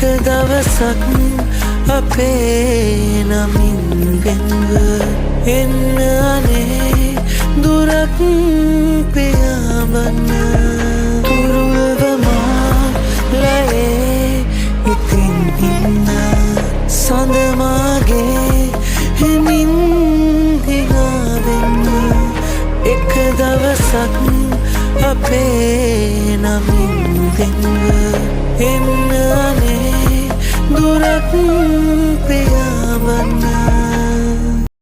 එක දවසක් අපේ නමින් වෙන්ව එන්න අනේ දුරක් පියාඹන්න තුරුවමා ලයේ ඉතින් ඉන්න සඳමාගේ හිමින් හිනාවෙන්න එක දවසක් අපේ නමින් වෙන්ව එන්න අනේ දුරක් පියාඹන්න